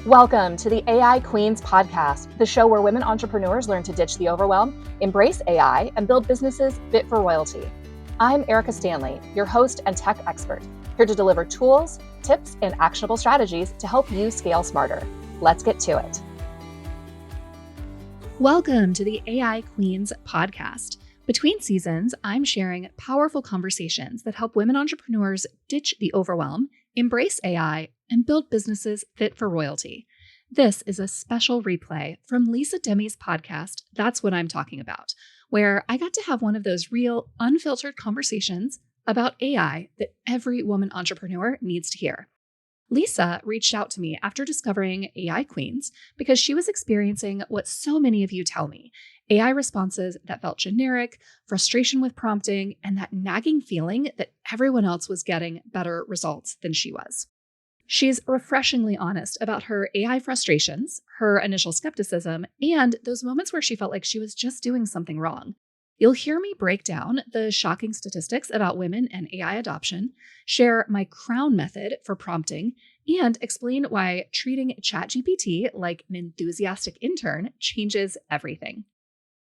Welcome to the AI Queens podcast, the show where women entrepreneurs learn to ditch the overwhelm, embrace AI, and build businesses fit for royalty. I'm Erica Stanley, your host and tech expert, here to deliver tools, tips, and actionable strategies to help you scale smarter. Let's get to it. Welcome to the AI Queens podcast. Between seasons, I'm sharing powerful conversations that help women entrepreneurs ditch the overwhelm, embrace AI, and build businesses fit for royalty. This is a special replay from Lisa Demmi's podcast, That's What I'm Talking About, where I got to have one of those real, unfiltered conversations about AI that every woman entrepreneur needs to hear. Lisa reached out to me after discovering AI Queens because she was experiencing what so many of you tell me, AI responses that felt generic, frustration with prompting, and that nagging feeling that everyone else was getting better results than she was. She's refreshingly honest about her AI frustrations, her initial skepticism, and those moments where she felt like she was just doing something wrong. You'll hear me break down the shocking statistics about women and AI adoption, share my crown method for prompting, and explain why treating ChatGPT like an enthusiastic intern changes everything.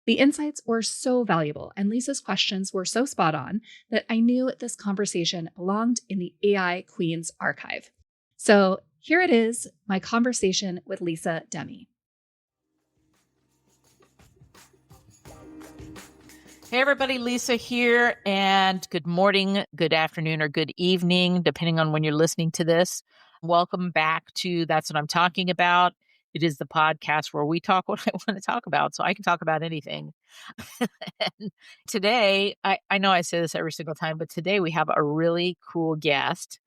The insights were so valuable, and Lisa's questions were so spot on that I knew this conversation belonged in the AI Queens archive. So here it is, my conversation with Lisa Demmi. Hey everybody, Lisa here, and good morning, good afternoon, or good evening, depending on when you're listening to this. Welcome back to That's What I'm Talking About. It is the podcast where we talk what I want to talk about, so I can talk about anything. And today, I know I say this every single time, but today we have a really cool guest.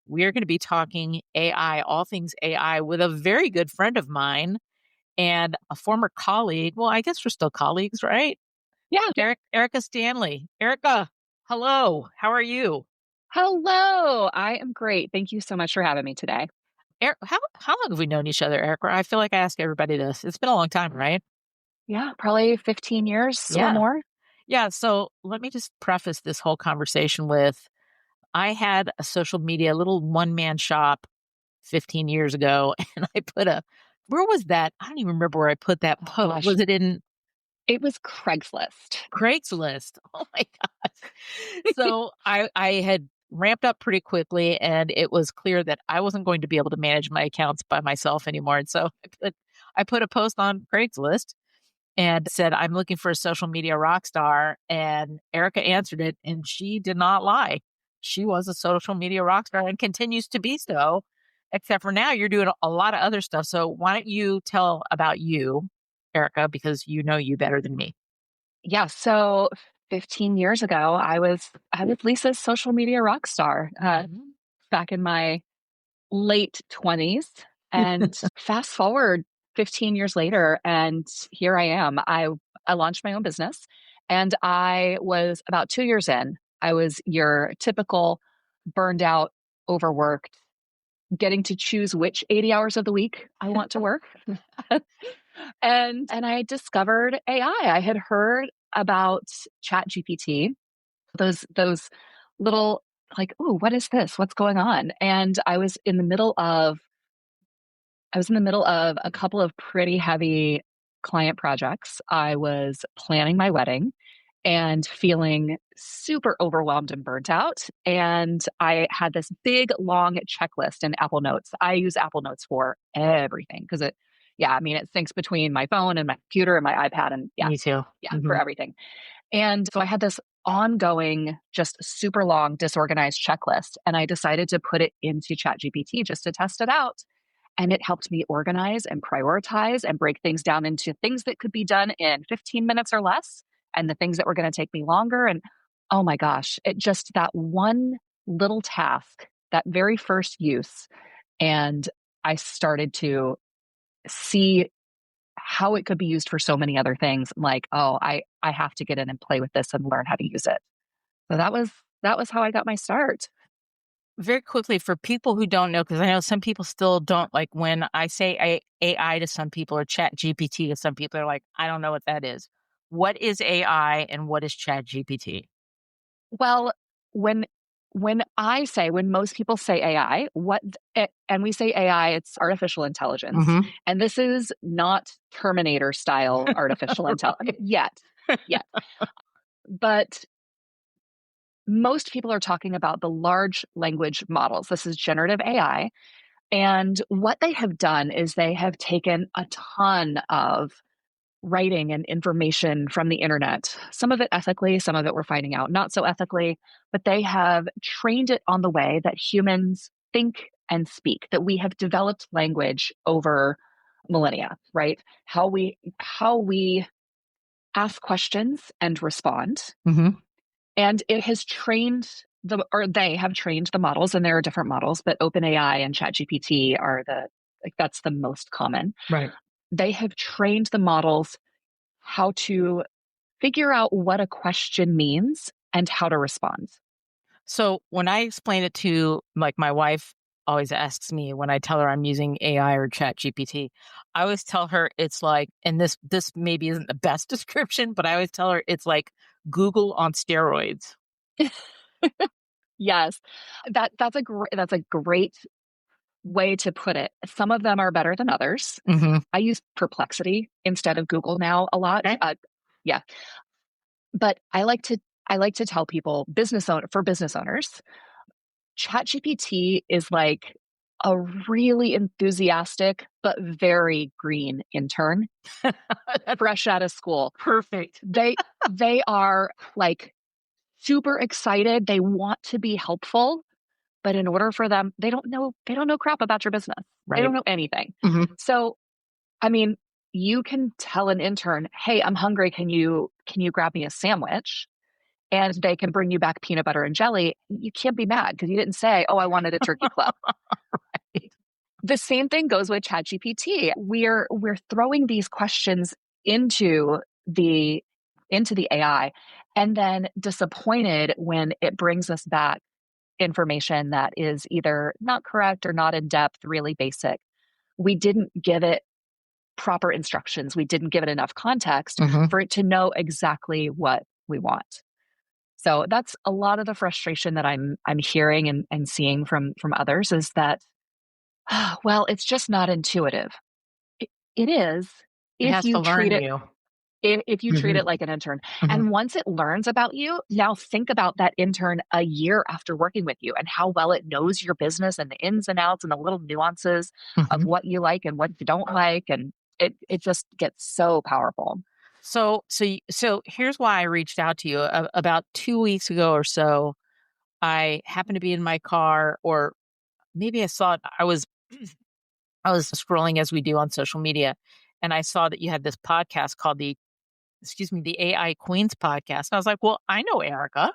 We are going to be talking AI, all things AI, with a very good friend of mine and a former colleague. Well, I guess we're still colleagues, right? Yeah. Erica Stanley. Erica, hello. How are you? Hello. I am great. Thank you so much for having me today. How long have we known each other, Erica? I feel like I ask everybody this. It's been a long time, right? Yeah, probably 15 years or Yeah. more. Yeah. So let me just preface this whole conversation with I had a social media, little one-man shop 15 years ago, and where was that? I don't even remember where I put that post. Gosh. Was it in It was Craigslist. Craigslist? Oh my gosh. So I had ramped up pretty quickly, and it was clear that I wasn't going to be able to manage my accounts by myself anymore. And so I put a post on Craigslist and said, I'm looking for a social media rock star. And Erica answered it, and she did not lie. She was a social media rock star and continues to be so, except for now you're doing a lot of other stuff. So why don't you tell about you, Erica, because you know you better than me. Yeah. So 15 years ago, I was Lisa's social media rock star back in my late 20s. And fast forward 15 years later, and here I am. I launched my own business, and I was about 2 years in. I was your typical burned out, overworked, getting to choose which 80 hours of the week I want to work. And I discovered AI. I had heard about ChatGPT, those little like, oh, what is this? What's going on? And I was in the middle of a couple of pretty heavy client projects. I was planning my wedding and feeling super overwhelmed and burnt out. And I had this big, long checklist in Apple Notes. I use Apple Notes for everything because it syncs between my phone and my computer and my iPad and Me too. for everything. And so I had this ongoing, just super long, disorganized checklist. And I decided to put it into ChatGPT just to test it out. And it helped me organize and prioritize and break things down into things that could be done in 15 minutes or less and the things that were going to take me longer. And oh my gosh, that one little task, that very first use. And I started to see how it could be used for so many other things. I'm like, oh, I have to get in and play with this and learn how to use it. So that was how I got my start. Very quickly, for people who don't know, because I know some people still don't, like when I say AI to some people or Chat GPT to some people, they're like, I don't know what that is. What is AI and what is Chat GPT? Well, when when most people say AI, and we say AI, it's artificial intelligence. Mhm. And this is not Terminator style artificial intelligence yet. But most people are talking about the large language models. This is generative AI. And what they have done is they have taken a ton of writing and information from the internet, some of it ethically, some of it we're finding out not so ethically, but they have trained it on the way that humans think and speak, that we have developed language over millennia, right? How we ask questions and respond. Mhm. And it has trained they have trained the models, and there are different models, but OpenAI and ChatGPT are that's the most common. Right. They have trained the models how to figure out what a question means and how to respond. So when I explain it to like my wife always asks me when I tell her I'm using AI or Chat GPT, I always tell her it's like, and this maybe isn't the best description, but I always tell her it's like Google on steroids. Yes, that's a great way to put it. Some of them are better than others. Mm-hmm. I use Perplexity instead of Google now a lot. Okay. Yeah, but I like to tell people for business owners, ChatGPT is like a really enthusiastic but very green intern fresh out of school. Perfect. They are like super excited. They want to be helpful, but in order for them, they don't know crap about your business. They Right. don't know anything. Mm-hmm. So, I mean, you can tell an intern, "Hey, I'm hungry. Can you grab me a sandwich?" And they can bring you back peanut butter and jelly. You can't be mad because you didn't say, "Oh, I wanted a turkey club." The same thing goes with ChatGPT. We're throwing these questions into the AI, and then disappointed when it brings us back information that is either not correct or not in depth, really basic. We didn't give it proper instructions. We didn't give it enough context Mm-hmm. for it to know exactly what we want. So that's a lot of the frustration that I'm hearing and seeing from others is that, well, it's just not intuitive. It is It if has you to learn treat it you. if you treat Mm-hmm. it like an intern. Mm-hmm. And once it learns about you, now think about that intern a year after working with you and how well it knows your business and the ins and outs and the little nuances of Mm-hmm. what you like and what you don't like. And it just gets so powerful. So here's why I reached out to you. About 2 weeks ago or so, I happened to be in my car, or maybe I saw it. I was scrolling as we do on social media, and I saw that you had this podcast called the AI Queens podcast. And I was like, well, I know Erica,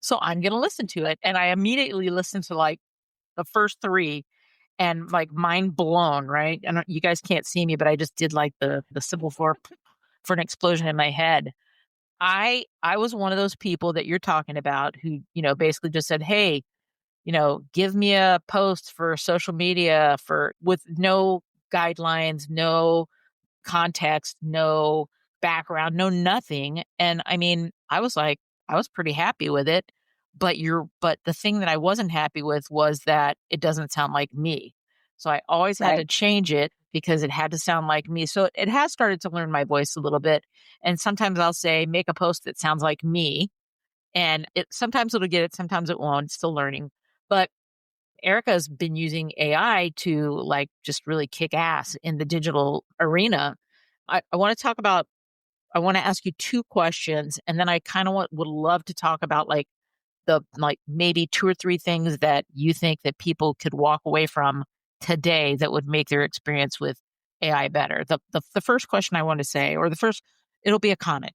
so I'm going to listen to it. And I immediately listened to like the first three, and like mind blown, right? And you guys can't see me, but I just did like the symbol for an explosion in my head. I was one of those people that you're talking about who, basically just said, "Hey, give me a post for social media with no guidelines, no context, no background, no nothing." And I mean, I was pretty happy with it, but the thing that I wasn't happy with was that it doesn't sound like me. So I always had to Right. change it because it had to sound like me. So it has started to learn my voice a little bit. And sometimes I'll say, make a post that sounds like me. And sometimes it'll get it, sometimes it won't. It's still learning. But Erica's been using AI to like just really kick ass in the digital arena. I want to talk about, I want to ask you two questions, and then I kind of would love to talk about like maybe two or three things that you think that people could walk away from today that would make their experience with AI better. The first question I want to say, or it'll be a comment.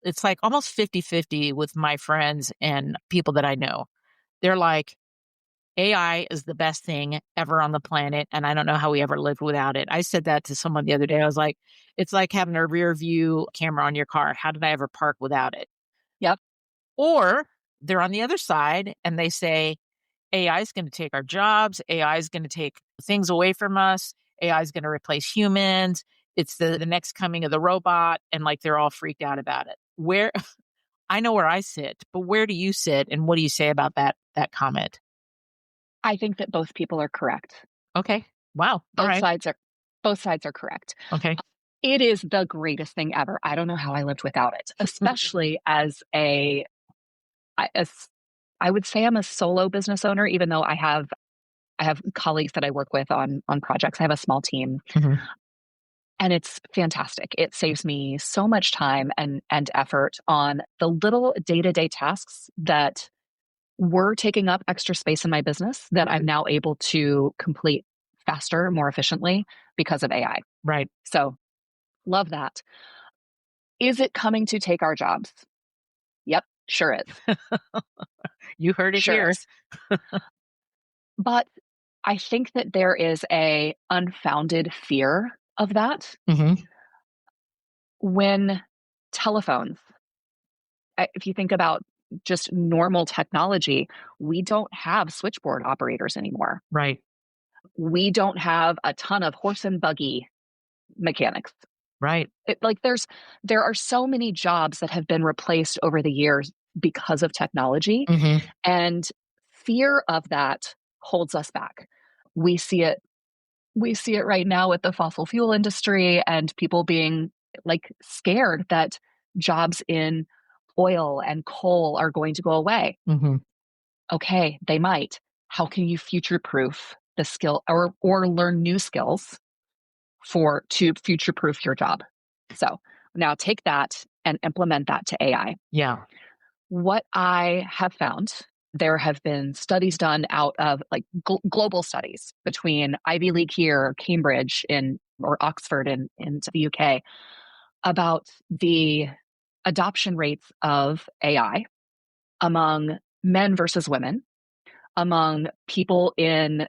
It's like almost 50-50 with my friends and people that I know. They're like, AI is the best thing ever on the planet, and I don't know how we ever lived without it. I said that to someone the other day. I was like, it's like having a rear view camera on your car. How did I ever park without it? Yep. Or they're on the other side and they say, AI is going to take our jobs. AI is going to take things away from us. AI is going to replace humans. It's the next coming of the robot. And like they're all freaked out about it. I know where I sit, but where do you sit, and what do you say about that comment? I think that both people are correct. Okay. Wow. All Both right. sides are both sides are correct. Okay. It is the greatest thing ever. I don't know how I lived without it, especially as I would say I'm a solo business owner, even though I have colleagues that I work with on projects. I have a small team, Mhm. and it's fantastic. It saves me so much time and effort on the little day-to-day tasks that were taking up extra space in my business that I'm now able to complete faster, more efficiently because of AI. Right. So, love that. Is it coming to take our jobs? Yep, sure is. You heard it Sure here. is. But I think that there is a unfounded fear of that Mhm. when telephones, if you think about just normal technology, we don't have switchboard operators anymore. Right. We don't have a ton of horse and buggy mechanics. Right. There are so many jobs that have been replaced over the years because of technology, Mhm. and fear of that holds us back. We see it we see it right now with the fossil fuel industry and people being like scared that jobs in oil and coal are going to go away. Mhm. Okay, they might. How can you future proof the skill or learn new skills for to future proof your job? So now take that and implement that to AI. Yeah. What I have found, there have been studies done out of like global studies between Ivy League here, Cambridge in or Oxford in the UK about the adoption rates of AI among men versus women, among people in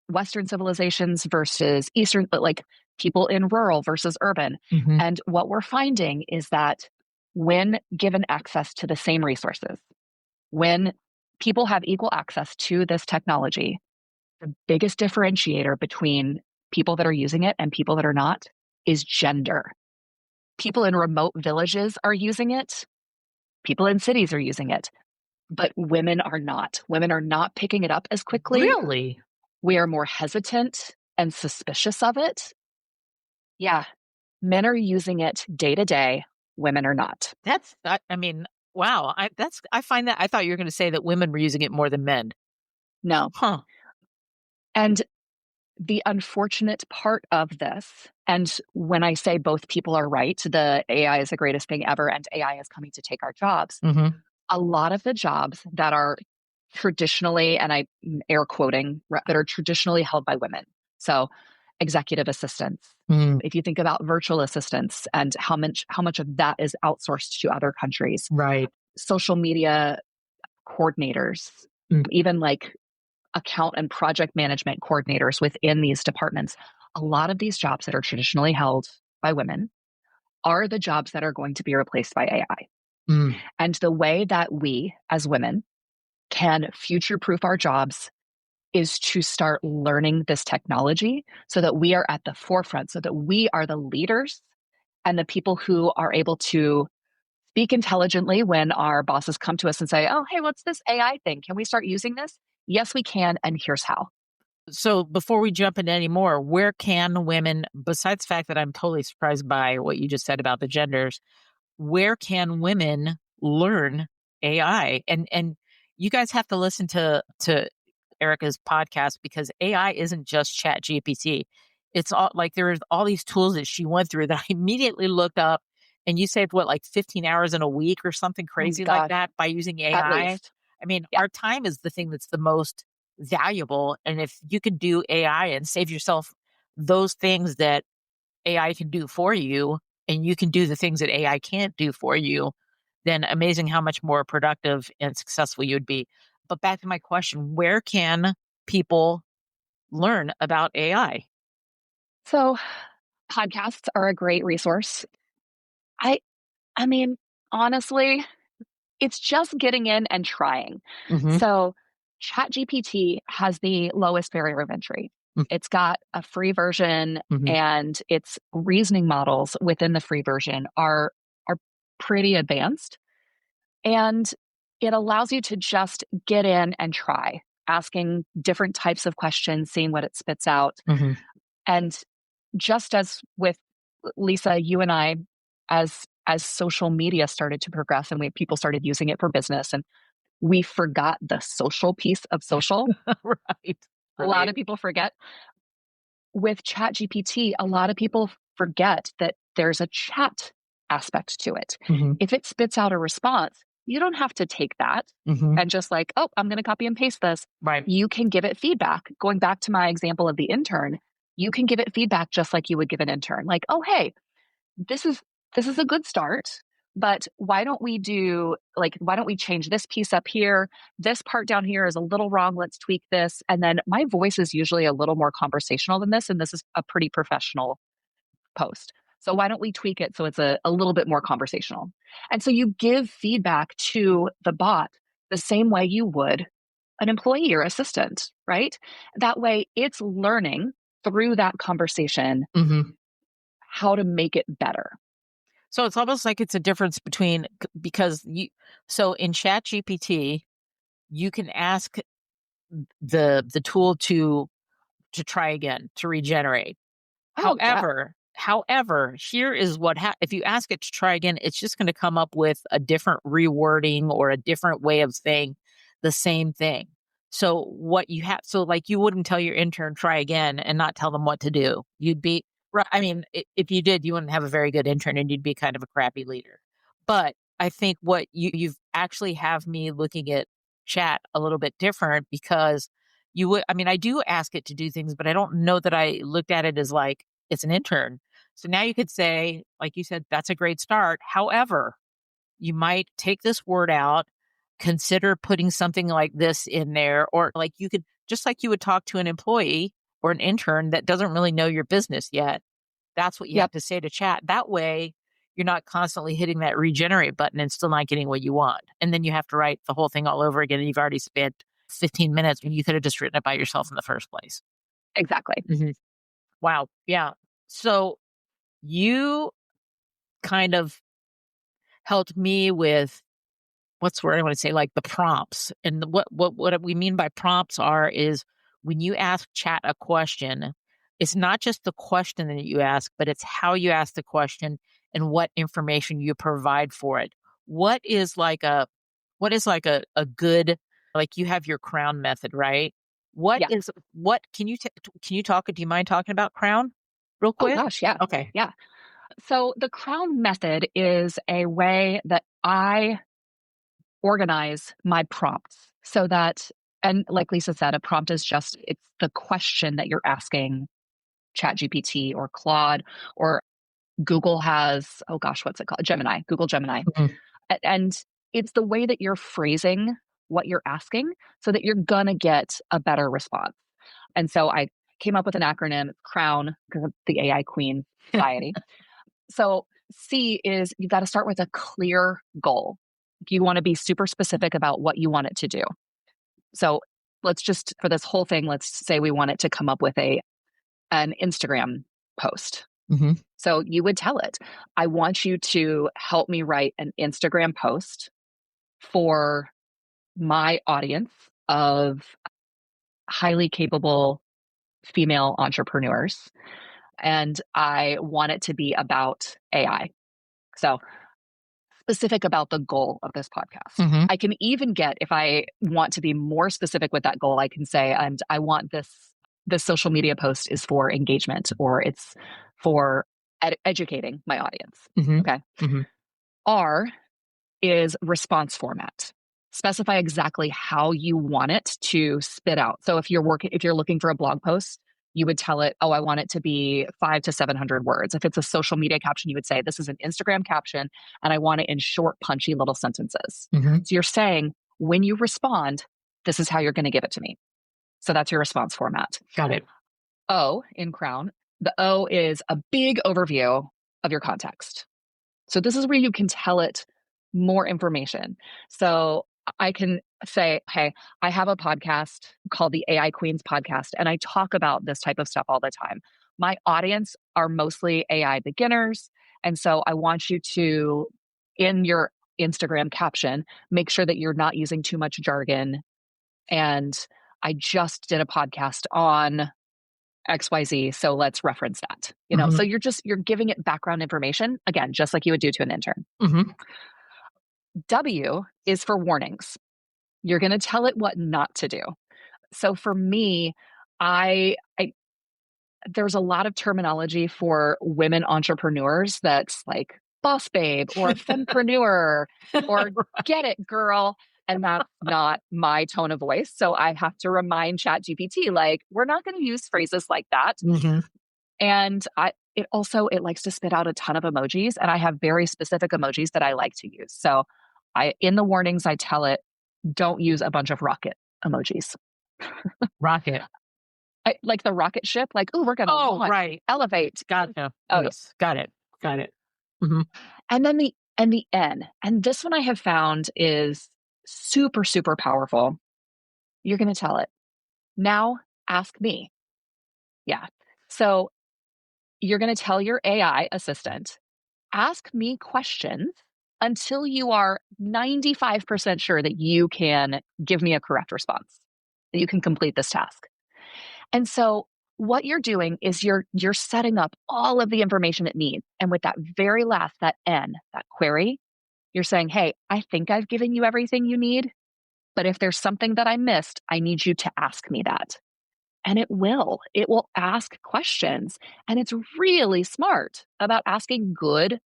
Western civilizations versus Eastern, but like people in rural versus urban. Mhm. And what we're finding is that when given access to the same resources, when people have equal access to this technology, the biggest differentiator between people that are using it and people that are not is gender. People in remote villages are using it, people in cities are using it, but women are not. Women are not picking it up as quickly. Really? We are more hesitant and suspicious of it. Yeah, men are using it day to day, women are not. I mean, wow. I find that I thought you were going to say that women were using it more than men. No. Huh. And the unfortunate part of this, and when I say both people are right, the AI is the greatest thing ever and AI is coming to take our jobs, Mhm. a lot of the jobs that are traditionally, and I air quoting, that are traditionally held by women. So executive assistants. Mm. If you think about virtual assistants and how much of that is outsourced to other countries, Right. social media coordinators, Mm. even like account and project management coordinators within these departments, a lot of these jobs that are traditionally held by women are the jobs that are going to be replaced by AI. Mm. And the way that we as women can future proof our jobs is to start learning this technology so that we are at the forefront, so that we are the leaders and the people who are able to speak intelligently when our bosses come to us and say, oh, hey, what's this AI thing? Can we start using this? Yes, we can. And here's how. So before we jump into any more, where can women, besides the fact that I'm totally surprised by what you just said about the genders, where can women learn AI? And you guys have to listen to Erica's podcast because AI isn't just Chat GPT. It's all like there's all these tools that she went through that I immediately looked up, and you saved what, like 15 hours in a week or something Oh, crazy like gosh, that by using at AI. least. I mean, Yeah. our time is the thing that's the most valuable. And if you can do AI and save yourself those things that AI can do for you, and you can do the things that AI can't do for you, then amazing how much more productive and successful you'd be. But back to my question, where can people learn about AI? So podcasts are a great resource. I I mean, honestly, it's just getting in and trying. Hmm. So ChatGPT has the lowest barrier of entry. It's got a free version Mm-hmm. and its reasoning models within the free version are pretty advanced. And it allows you to just get in and try asking different types of questions, seeing what it spits out. And just as with Lisa, you and I, as social media started to progress and people started using it for business, and we forgot the social piece of social. Right. A lot of people forget. With ChatGPT, a lot of people forget that there's a chat aspect to it. If it spits out a response, you don't have to take that and just like, oh, I'm going to copy and paste this. Right. You can give it feedback. Going back to my example of the intern, you can give it feedback just like you would give an intern. Like, oh, hey, this is a good start, but why don't we change this piece up here? This part down here is a little wrong. Let's tweak this. And then my voice is usually a little more conversational than this. And this is a pretty professional post. So why don't we tweak it so it's a little bit more conversational? And so you give feedback to the bot the same way you would an employee or assistant, right? That way it's learning through that conversation how to make it better. So it's almost like it's a difference between, because so in ChatGPT, you can ask the tool to try again, to regenerate. Oh, yeah. However, here is what if you ask it to try again, it's just going to come up with a different rewording or a different way of saying the same thing. So what you have, so like you wouldn't tell your intern try again and not tell them what to do. You'd be right. I mean, if you did, you wouldn't have a very good intern and you'd be kind of a crappy leader. But I think what you've actually have me looking at chat a little bit different, because you would, I mean, I do ask it to do things, but I don't know that I looked at it as like it's an intern. So now you could say, like you said, that's a great start. However, you might take this word out, consider putting something like this in there, or like you could, just like you would talk to an employee or an intern that doesn't really know your business yet. That's what you have to say to chat. That way, you're not constantly hitting that regenerate button and still not getting what you want. And then you have to write the whole thing all over again. And you've already spent 15 minutes when you could have just written it by yourself in the first place. Exactly. Wow. Yeah. So you kind of helped me with, what's the word I want to say, like the prompts. And what we mean by prompts is when you ask chat a question, it's not just the question that you ask, but it's how you ask the question and what information you provide for it. What is like a good, like you have your crown method, right? Can you talk, do you mind talking about crown real quick? Oh gosh, yeah. Okay. Yeah. So the crown method is a way that I organize my prompts so that, and like Lisa said, a prompt is just, it's the question that you're asking ChatGPT or Claude, or Google has, oh gosh, what's it called? Google Gemini. And it's the way that you're phrasing what you're asking so that you're going to get a better response. And so I came up with an acronym, CROWN, because of the AI Queen Society. So C is you got to start with a clear goal. You want to be super specific about what you want it to do. So let's just, for this whole thing, let's say we want it to come up with an Instagram post. So you would tell it, I want you to help me write an Instagram post for my audience of highly capable female entrepreneurs. And I want it to be about AI. So specific about the goal of this podcast. I can even get, if I want to be more specific with that goal, I can say, and I want this social media post is for engagement, or it's for educating my audience. Okay. R is response format. Specify exactly how you want it to spit out. So if you're looking for a blog post, you would tell it, oh, I want it to be 500 to 700 words. If it's a social media caption, you would say, this is an Instagram caption, and I want it in short, punchy little sentences. So you're saying, when you respond, this is how you're going to give it to me. So that's your response format. Got it. O in Crown. The O is a big overview of your context. So this is where you can tell it more information. So I can say, hey, I have a podcast called the AI Queens Podcast, and I talk about this type of stuff all the time. My audience are mostly AI beginners. And so I want you to, in your Instagram caption, make sure that you're not using too much jargon. And I just did a podcast on XYZ, so let's reference that. So you're giving it background information, again, just like you would do to an intern. Mm-hmm. W is for warnings. You're going to tell it what not to do. So for me, I there's a lot of terminology for women entrepreneurs that's like boss babe or fempreneur or get it girl. And that's not my tone of voice. So I have to remind ChatGPT, like, we're not going to use phrases like that. Mm-hmm. And it likes to spit out a ton of emojis, and I have very specific emojis that I like to use. So in the warnings, I tell it, don't use a bunch of rocket emojis. Rocket. Like the rocket ship, like, oh, we're going to launch, right. elevate. Gotcha. Oh, yes. Got it. Mm-hmm. And then the N. And this one I have found is super, super powerful. You're going to tell it, now ask me. Yeah. So you're going to tell your AI assistant, ask me questions until you are 95% sure that you can give me a correct response, that you can complete this task. And so what you're doing is you're setting up all of the information it needs. And with that very last, that N, that query, you're saying, hey, I think I've given you everything you need, but if there's something that I missed, I need you to ask me that. And it will ask questions. And it's really smart about asking good,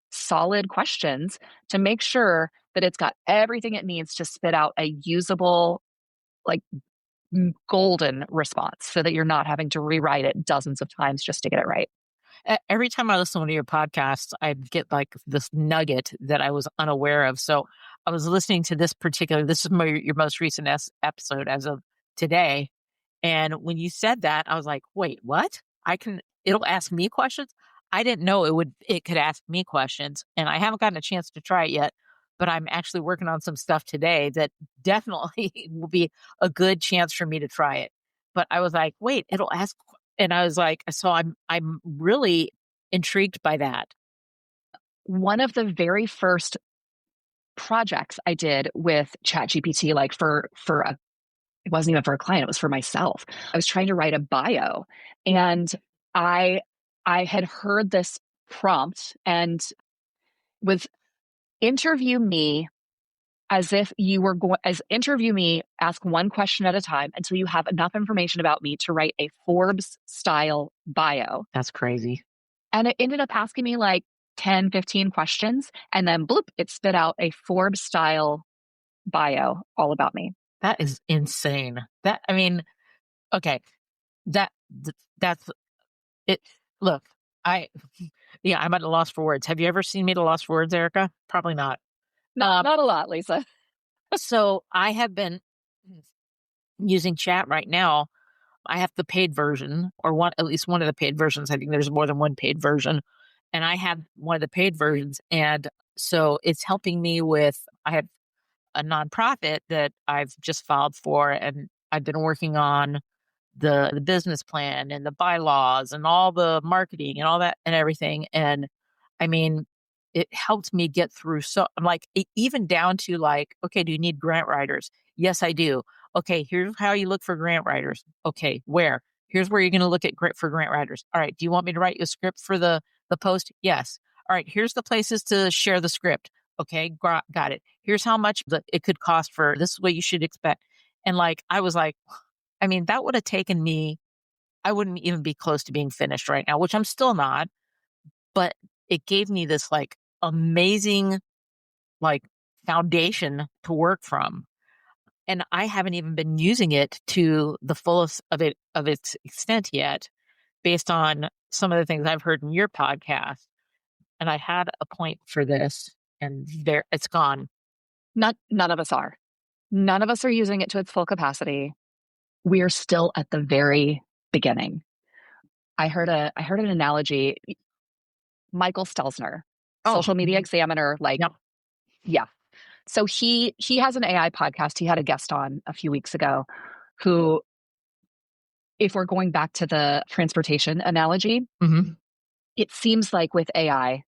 solid questions to make sure that it's got everything it needs to spit out a usable, like, golden response so that you're not having to rewrite it dozens of times just to get it right. Every time I listen to one of your podcasts, I get like this nugget that I was unaware of. So I was listening to this is your most recent episode as of today. And when you said that, I was like, wait, what? It'll ask me questions. I didn't know it could ask me questions, and I haven't gotten a chance to try it yet, but I'm actually working on some stuff today that definitely will be a good chance for me to try it. But I was like, wait, it'll ask. And I was like, so I'm really intrigued by that. One of the very first projects I did with ChatGPT, like it wasn't even for a client, it was for myself. I was trying to write a bio, and I had heard this prompt and was interview me interview me, ask one question at a time until you have enough information about me to write a Forbes style bio. That's crazy. And it ended up asking me like 10, 15 questions. And then bloop, it spit out a Forbes style bio all about me. That is insane. Okay. That's it. Look, I'm at a loss for words. Have you ever seen me at a loss for words, Erica? Probably not. Not a lot, Lisa. So I have been using chat right now. I have the paid version, or at least one of the paid versions. I think there's more than one paid version. And I have one of the paid versions. And so it's helping me I have a nonprofit that I've just filed for, and I've been working on the business plan and the bylaws and all the marketing and all that and everything. And I mean, it helped me get through. So I'm like, even down to like, okay, do you need grant writers? Yes, I do. Okay, here's how you look for grant writers. Okay, where? Here's where you're going to look at for grant writers. All right, do you want me to write you a script for the post? Yes. All right, here's the places to share the script. Okay, got it. Here's how much it could cost this is what you should expect. And like, I was like, I mean, that would have taken me, I wouldn't even be close to being finished right now, which I'm still not, but it gave me this like amazing, like, foundation to work from. And I haven't even been using it to the fullest of its extent yet, based on some of the things I've heard in your podcast. And I had a point for this, and there it's gone. None of us are. None of us are using it to its full capacity. We are still at the very beginning. I heard an analogy. Michael Stelzner, social media examiner, like, yep. Yeah. So he has an AI podcast. He had a guest on a few weeks ago who, if we're going back to the transportation analogy, mm-hmm. It seems like with AI,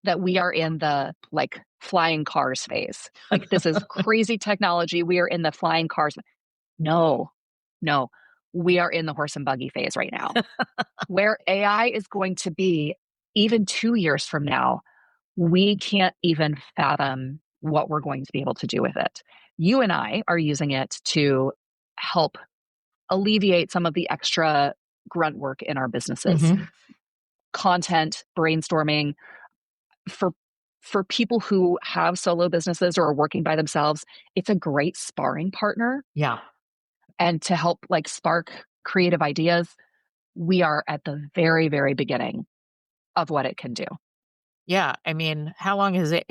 that we are in the like flying cars phase. Like this is crazy technology. We are in the flying cars. No, no, we are in the horse and buggy phase right now, where AI is going to be even 2 years from now. We can't even fathom what we're going to be able to do with it. You and I are using it to help alleviate some of the extra grunt work in our businesses. Mm-hmm. Content, brainstorming, for people who have solo businesses or are working by themselves, it's a great sparring partner. Yeah. And to help like spark creative ideas, we are at the very, very beginning of what it can do. Yeah. I mean, how long is it?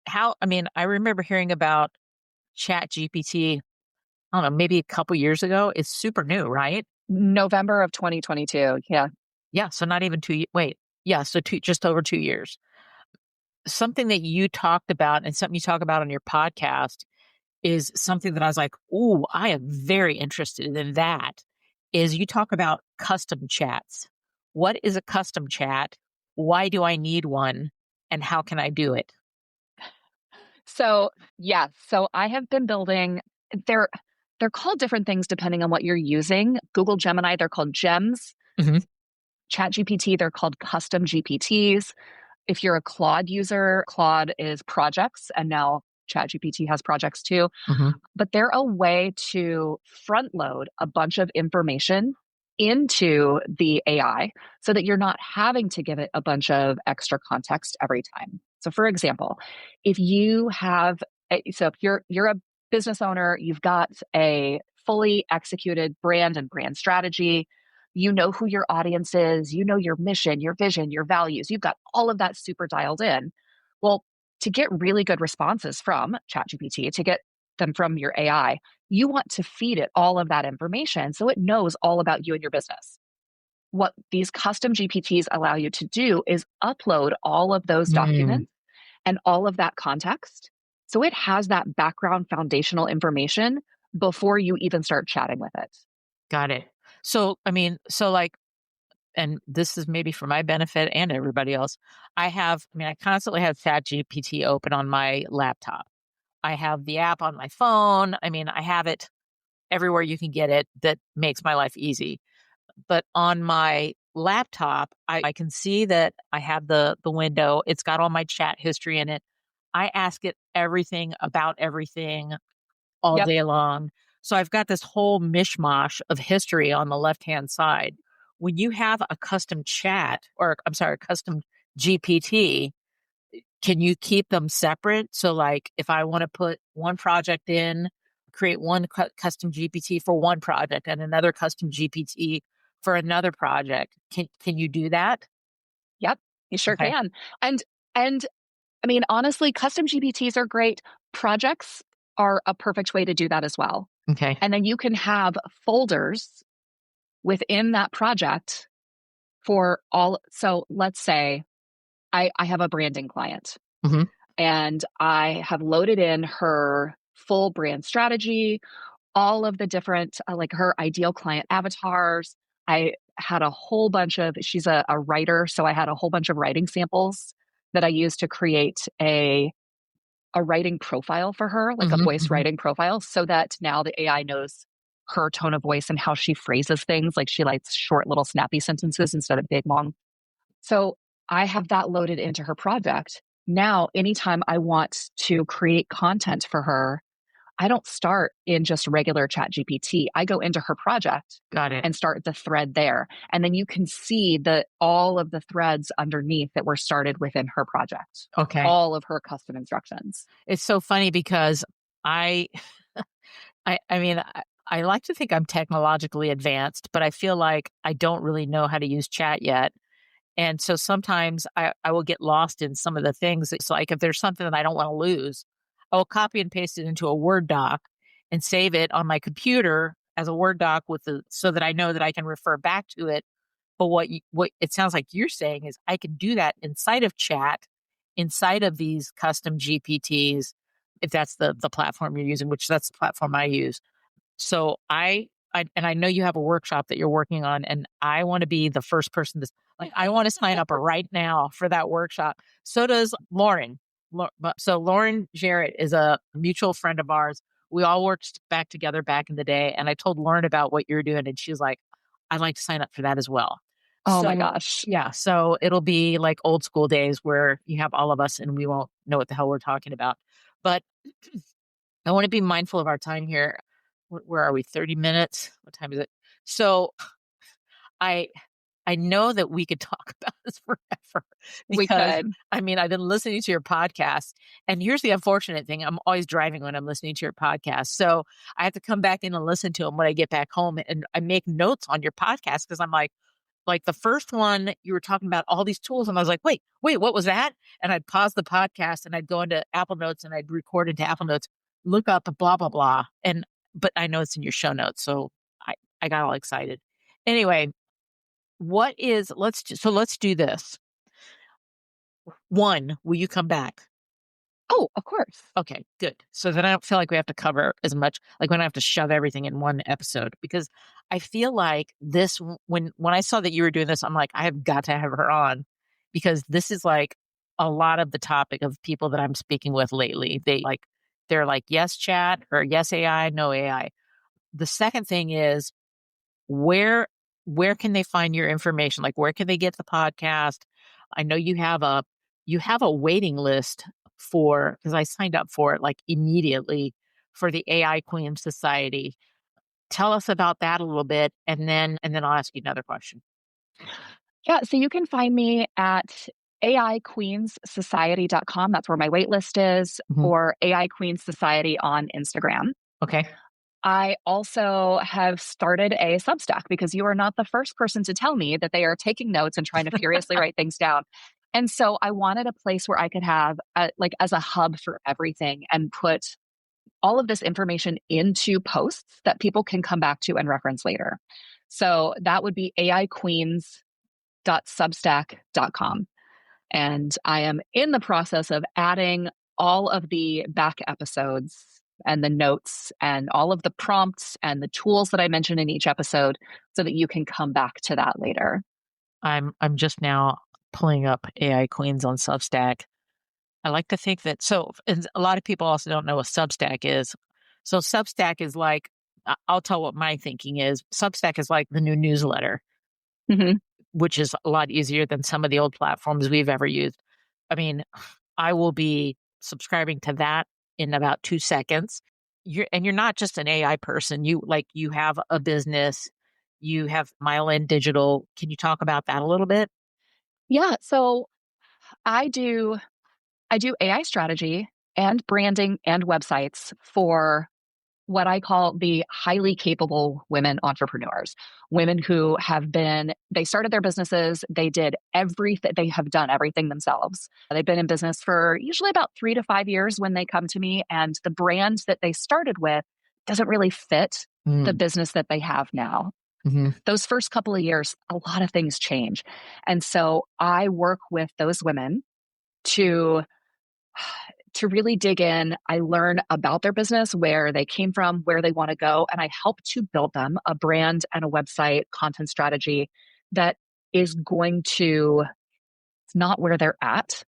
I remember hearing about Chat GPT, I don't know, maybe a couple years ago. It's super new, right? November of 2022. Yeah. Yeah. So not even wait. Yeah. So just over 2 years. Something that you talked about and something you talk about on your podcast is something that I was like, ooh, I am very interested in that, is you talk about custom chats. What is a custom chat? Why do I need one? And how can I do it? So, yeah. So I have been building, they're, they're called different things depending on what you're using. Google Gemini, they're called gems. Mm-hmm. ChatGPT, they're called custom GPTs. If you're a Claude user, Claude is projects, and now ChatGPT has projects too. Mm-hmm. But they're a way to front load a bunch of information into the AI so that you're not having to give it a bunch of extra context every time. So for example, if you have if you're a business owner, you've got a fully executed brand and brand strategy, you know who your audience is, you know your mission, your vision, your values, you've got all of that super dialed in. Well, to get really good responses from ChatGPT, to get them from your AI, you want to feed it all of that information so it knows all about you and your business. What these custom GPTs allow you to do is upload all of those documents and all of that context. So it has that background foundational information before you even start chatting with it. Got it. So, and this is maybe for my benefit and everybody else. I constantly have Chat GPT open on my laptop. I have the app on my phone. I mean, I have it everywhere you can get it that makes my life easy. But on my laptop, I can see that I have the window. It's got all my chat history in it. I ask it everything about everything all Yep. day long. So I've got this whole mishmash of history on the left-hand side. When you have a custom chat, or I'm sorry, a custom GPT, can you keep them separate? So like if I want to put one project in, create one custom GPT for one project and another custom GPT for another project, can you do that? Yep. You sure Okay. can. And I mean, honestly, custom GPTs are great. Projects are a perfect way to do that as well. Okay. And then you can have folders within that project for all. So let's say I have a branding client Mm-hmm. and I have loaded in her full brand strategy, all of the different, like her ideal client avatars. I had a whole bunch of, she's a writer. So I had a whole bunch of writing samples that I used to create a writing profile for her, like a Mm-hmm. voice Mm-hmm. writing profile, so that now the AI knows her tone of voice and how she phrases things. Like she likes short, little, snappy sentences instead of big, long. So I have that loaded into her project. Now, anytime I want to create content for her, I don't start in just regular Chat GPT. I go into her project Got it. and start the thread there. And then you can see all of the threads underneath that were started within her project. Okay. All of her custom instructions. It's so funny because I I mean, I like to think I'm technologically advanced, but I feel like I don't really know how to use chat yet. And so sometimes I will get lost in some of the things. It's like if there's something that I don't want to lose, I will copy and paste it into a Word doc and save it on my computer as a Word doc so that I know that I can refer back to it. But what it sounds like you're saying is I can do that inside of chat, inside of these custom GPTs, if that's the platform you're using, which that's the platform I use. So I I know you have a workshop that you're working on, and I want to be the first person to like. I want to sign up right now for that workshop. So does Lauren. So Lauren Jarrett is a mutual friend of ours. We all worked back together back in the day, and I told Lauren about what you're doing, and she's like, "I'd like to sign up for that as well." Oh my So gosh. yeah, so it'll be like old school days where you have all of us, and we won't know what the hell we're talking about. But I want to be mindful of our time here. Where are we? 30 minutes? What time is it? So I I know that we could talk about this forever We because could. I mean, I've been listening to your podcast, and here's the unfortunate thing. I'm always driving when I'm listening to your podcast. So I have to come back in and listen to them when I get back home, and I make notes on your podcast because I'm like the first one, you were talking about all these tools, and I was like, wait, what was that? And I'd pause the podcast and I'd go into Apple Notes and I'd record into Apple Notes, look up blah, blah, blah. But I know it's in your show notes. So I got all excited. Anyway, let's do this. One, will you come back? Oh, of course. Okay, good. So then I don't feel like we have to cover as much, like we don't have to shove everything in one episode because I feel like this, when I saw that you were doing this, I'm like, I have got to have her on because this is like a lot of the topic of people that I'm speaking with lately. They're like, yes, chat or yes, AI, no AI. The second thing is where, where can they find your information? Like, where can they get the podcast? I know you have a waiting list for, because I signed up for it like immediately for the AI Queen Society. Tell us about that a little bit, and then I'll ask you another question. Yeah, so you can find me at aiqueensociety.com. That's where my wait list is, Mhm. or AI Queens Society on Instagram. Okay. I also have started a Substack because you are not the first person to tell me that they are taking notes and trying to furiously write things down. And so I wanted a place where I could have like as a hub for everything and put all of this information into posts that people can come back to and reference later. So that would be aiqueens.substack.com. And I am in the process of adding all of the back episodes and the notes and all of the prompts and the tools that I mentioned in each episode so that you can come back to that later. I'm just now pulling up AI Queens on Substack. I like to think that and a lot of people also don't know what Substack is. So Substack is like, I'll tell what my thinking is. Substack is like the new newsletter, Mm-hmm. which is a lot easier than some of the old platforms we've ever used. I mean, I will be subscribing to that in about 2 seconds. You're not just an AI person. You have a business. You have Mile End Digital. Can you talk about that a little bit? Yeah. So I do AI strategy and branding and websites for what I call the highly capable women entrepreneurs, women who they started their businesses, they did everything, they have done everything themselves. They've been in business for usually about 3 to 5 years when they come to me, and the brand that they started with doesn't really fit the business that they have now. Mm-hmm. Those first couple of years, a lot of things change. And so I work with those women to really dig in. I learn about their business, where they came from, where they want to go, and I help to build them a brand and a website content strategy that is going to, it's not where they're at,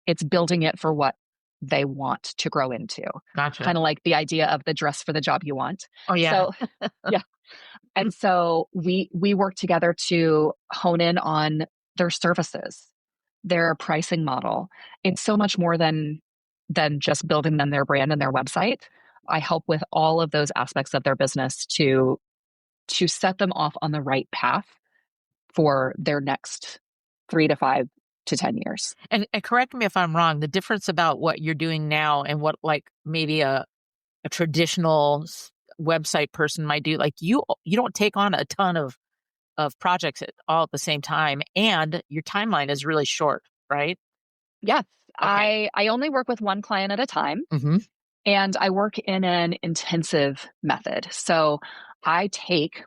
it's building it for what they want to grow into. Gotcha. Kind of like the idea of the dress for the job you want. Oh yeah. So, yeah. And so we work together to hone in on their services, their pricing model. It's so much more than just building them their brand and their website. I help with all of those aspects of their business to set them off on the right path for their next 3 to 5 to 10 years. And correct me if I'm wrong, the difference about what you're doing now and what like maybe a traditional website person might do, like you don't take on a ton of projects all at the same time, and your timeline is really short, right? Yes. Okay. I only work with one client at a time. Mm-hmm. And I work in an intensive method. So I take,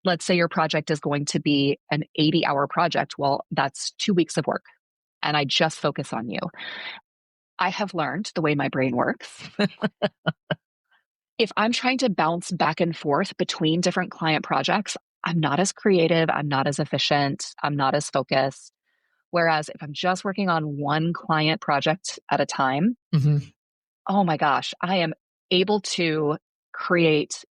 let's say your project is going to be an 80-hour project. Well, that's 2 weeks of work. And I just focus on you. I have learned the way my brain works. if I'm trying to bounce back and forth between different client projects, I'm not as creative, I'm not as efficient, I'm not as focused. Whereas if I'm just working on one client project at a time, oh my gosh, I am able to create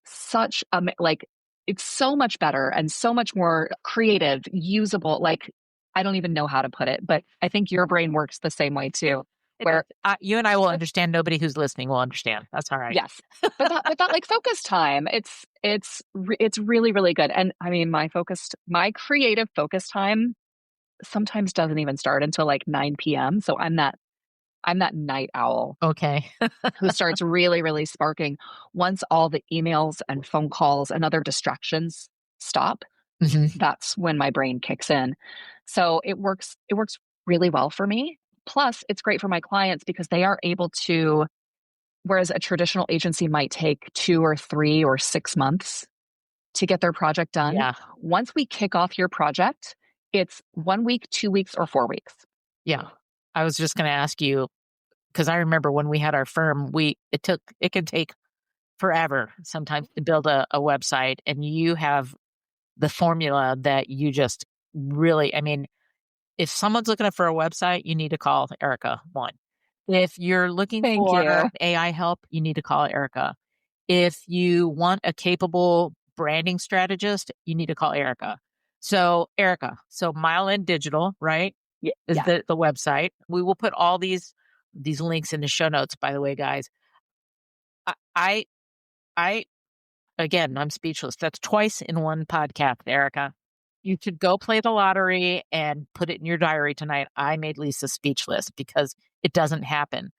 such like it's so much better and so much more creative, usable. Like I don't even know how to put it, but I think your brain works the same way too. Where you and I will understand. Nobody who's listening will understand. That's all right. yes, but that like focus time, it's really really good. And I mean, my creative focus time sometimes doesn't even start until like 9 p.m. So I'm that night owl Okay. who starts really, really sparking once all the emails and phone calls and other distractions stop. That's when my brain kicks in. So it works really well for me. Plus, it's great for my clients because they are able to, whereas a traditional agency might take 2 or 3 or 6 months to get their project done. Yeah. Once we kick off your project, it's 1 week, 2 weeks, or 4 weeks. Yeah. I was just going to ask you, because I remember when we had our firm, it could take forever sometimes to build a website, and you have the formula that you just really, I mean, if someone's looking for a website, you need to call Erica one. If you're looking Thank for you. AI help, you need to call Erica. If you want a capable branding strategist, you need to call Erica. So Erica, so Mile End Digital, right? Is Yeah. the website. We will put all these links in the show notes, by the way, guys. I I again, I'm speechless. That's twice in one podcast, Erica. You should go play the lottery and put it in your diary tonight. I made Lisa speechless because it doesn't happen.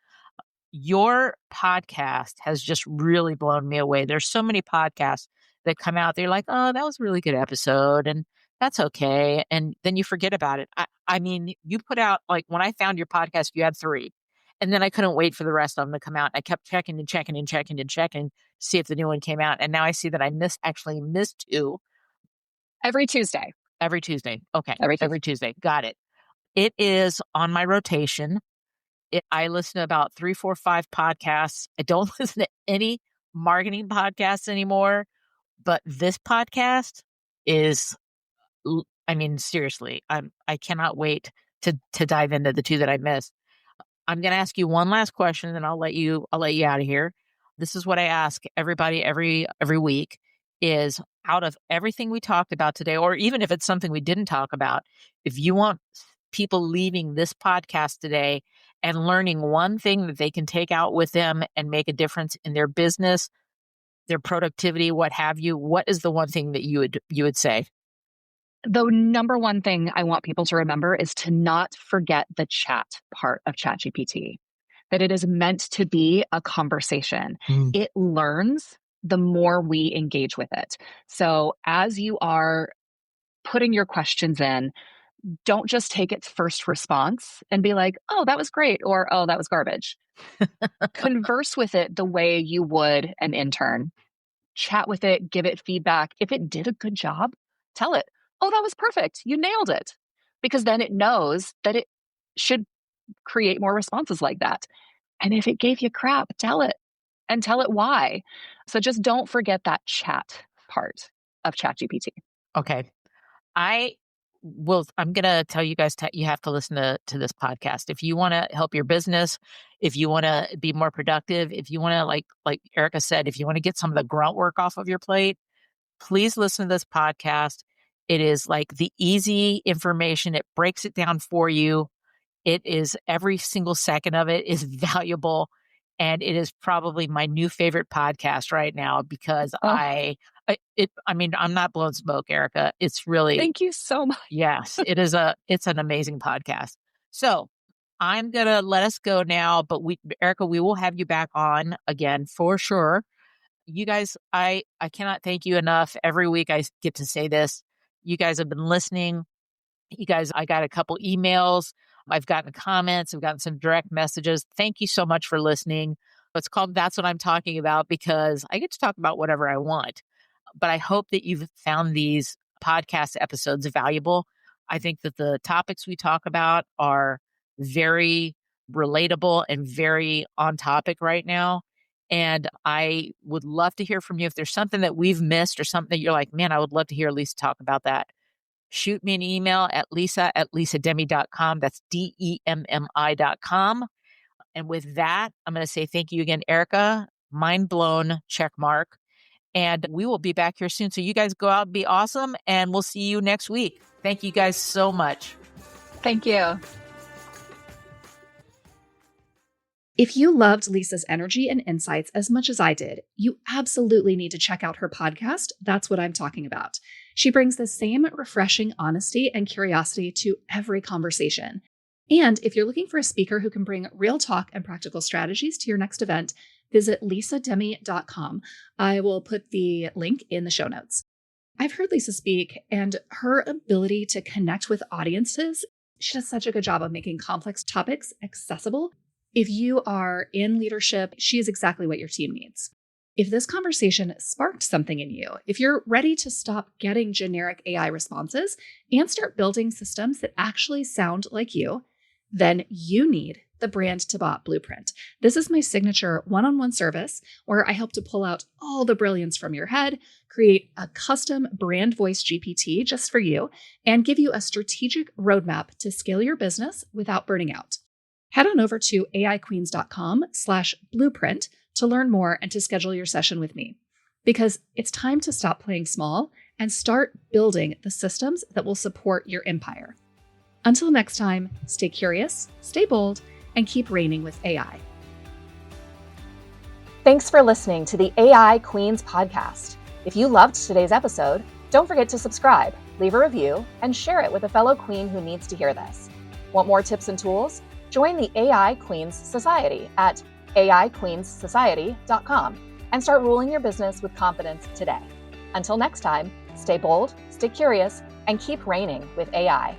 Your podcast has just really blown me away. There's so many podcasts that come out. They're like, oh, that was a really good episode. And that's okay. And then you forget about it. I mean, you put out, like, when I found your podcast, you had 3. And then I couldn't wait for the rest of them to come out. I kept checking and checking and checking and checking to see if the new one came out. And now I see that I actually missed 2. Every Tuesday. Every Tuesday. Okay. Every Tuesday. Got it. It is on my rotation. I listen to about 3, 4, 5 podcasts. I don't listen to any marketing podcasts anymore, but this podcast is, I mean, seriously, I cannot wait to dive into the 2 that I missed. I'm going to ask you one last question, and then I'll let you out of here. This is what I ask everybody every week: is, out of everything we talked about today, or even if it's something we didn't talk about, if you want people leaving this podcast today and learning one thing that they can take out with them and make a difference in their business, their productivity, what have you, what is the one thing that you would say? The number one thing I want people to remember is to not forget the chat part of ChatGPT, that it is meant to be a conversation. It learns the more we engage with it. So as you are putting your questions in, don't just take its first response and be like, oh, that was great, or oh, that was garbage. Converse with it the way you would an intern. Chat with it, give it feedback. If it did a good job, tell it, oh, that was perfect. You nailed it. Because then it knows that it should create more responses like that. And if it gave you crap, tell it and tell it why. So just don't forget that chat part of ChatGPT. Okay. I'm going to tell you guys, you have to listen to this podcast. If you want to help your business, if you want to be more productive, if you want to, like Erica said, if you want to get some of the grunt work off of your plate, please listen to this podcast. It is like the easy information. It breaks it down for you. It is, every single second of it is valuable. And it is probably my new favorite podcast right now because I mean, I'm not blowing smoke, Erica. It's really, thank you so much. Yes, it's an amazing podcast. So I'm going to let us go now, but Erica, we will have you back on again for sure. You guys, I cannot thank you enough. Every week I get to say this. You guys have been listening. You guys, I got a couple emails. I've gotten comments. I've gotten some direct messages. Thank you so much for listening. It's called That's What I'm Talking About because I get to talk about whatever I want. But I hope that you've found these podcast episodes valuable. I think that the topics we talk about are very relatable and very on topic right now. And I would love to hear from you if there's something that we've missed or something that you're like, man, I would love to hear Lisa talk about that. Shoot me an email at lisa@lisademmi.com. That's DEMMI.com. And with that, I'm going to say thank you again, Erica. Mind blown, check mark. And we will be back here soon. So you guys go out and be awesome. And we'll see you next week. Thank you guys so much. Thank you. If you loved Lisa's energy and insights as much as I did, you absolutely need to check out her podcast, That's What I'm Talking About. She brings the same refreshing honesty and curiosity to every conversation. And if you're looking for a speaker who can bring real talk and practical strategies to your next event, visit lisademmi.com. I will put the link in the show notes. I've heard Lisa speak, and her ability to connect with audiences, she does such a good job of making complex topics accessible. If you are in leadership, she is exactly what your team needs. If this conversation sparked something in you, if you're ready to stop getting generic AI responses and start building systems that actually sound like you, then you need the Brand to Bot Blueprint. This is my signature one-on-one service where I help to pull out all the brilliance from your head, create a custom brand voice GPT just for you, and give you a strategic roadmap to scale your business without burning out. Head on over to aiqueens.com/blueprint to learn more and to schedule your session with me. Because it's time to stop playing small and start building the systems that will support your empire. Until next time, stay curious, stay bold, and keep reigning with AI. Thanks for listening to the AI Queens podcast. If you loved today's episode, don't forget to subscribe, leave a review, and share it with a fellow queen who needs to hear this. Want more tips and tools? Join the AI Queens Society at aiqueensociety.com and start ruling your business with confidence today. Until next time, stay bold, stay curious, and keep reigning with AI.